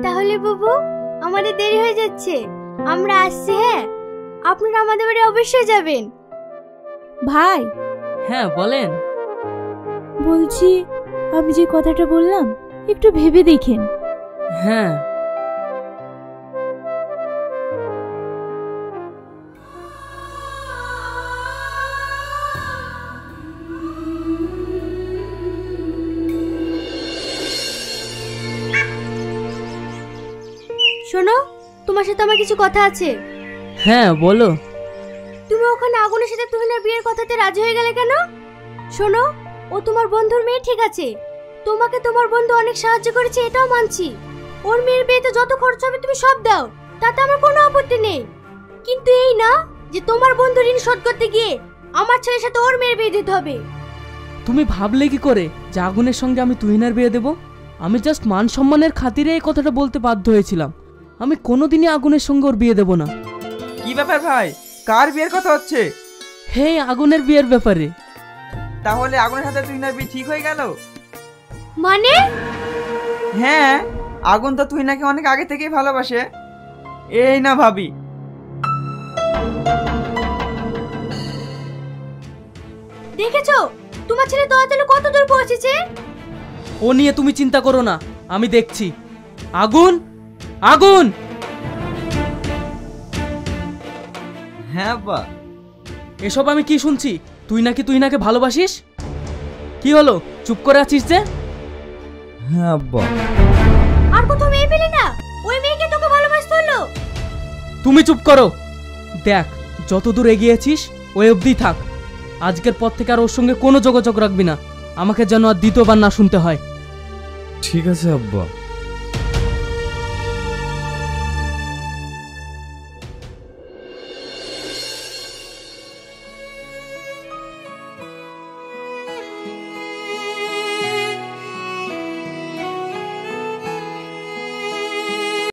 তাহলে বাবু আমাদের দেরি হয়ে যাচ্ছে, আমরা আসছি। হ্যাঁ, আপনারা আমাদের বাড়ি অবশ্যই যাবেন। ভাই। হ্যাঁ বলেন। বলছি আমি যে কথাটা বললাম একটু ভেবে দেখেন। হ্যাঁ। শোনো, তোমার সাথে আমার কিছু কথা আছে। হ্যাঁ বলো। তুমি ওখানে আগুনের সাথে তুহিনার বিয়ের কথাতে রাজি হয়ে গেলে কেন? শোনো, ও তোমার বন্ধুর মেয়ে ঠিক আছে, তোমাকে তোমার বন্ধু অনেক সাহায্য করেছে এটাও মানছি। ওর মেয়ের বিয়েতে যত খরচ হবে তুমি সব দাও, তাতে আমার কোনো আপত্তি নেই। কিন্তু এই না যে তোমার বন্ধু ঋণ শোধ করতে গিয়ে আমার ছেলের সাথে ওর মেয়ের বিয়ে দিতে হবে। তুমি ভাবলে কি করে যে আগুনের সঙ্গে আমি তুহিনার বিয়ে দেব? আমি জাস্ট মান সম্মানের খাতিরে এই কথাটা বলতে বাধ্য হয়েছিলাম। আমি কোনোদিনই আগুনের সঙ্গে ওর বিয়ে দেব না। কি ব্যাপার ভাই, কার বিয়ের কথা হচ্ছে? হে, আগুনের বিয়ের ব্যাপারে। তাহলে আগুনের সাথে তুহিনার বিয়ে ঠিক হয়ে গেল? মানে? হ্যাঁ, আগুন তো তুহিনাকে অনেক আগে থেকেই ভালোবাসে। এই না ভাবি। দেখেছো তোমার ছেলে দয়াতলে কত দূর পৌঁছেছে? ও নিয়ে তুমি চিন্তা করো না, আমি দেখছি। আগুন, আগুন! হ্যাঁ আব্বা। এসব আমি কি শুনছি? তুই নাকি তুহিনাকে ভালোবাসিস? কি হলো, চুপ করে আছিস যে? হ্যাঁ আব্বা। আর কোথাও মেয়ে পেলি না? ওই মেয়েকে তোকে ভালোবাসতে হলো? তুমি চুপ করো। দেখ, যত দূর এগিয়েছিস ওই অবধি থাক। আজকের পর থেকে আর ওর সঙ্গে কোনো যোগাযোগ রাখবি না, আমাকে যেন আর দ্বিতীয়বার না শুনতে হয়। ঠিক আছে আব্বা।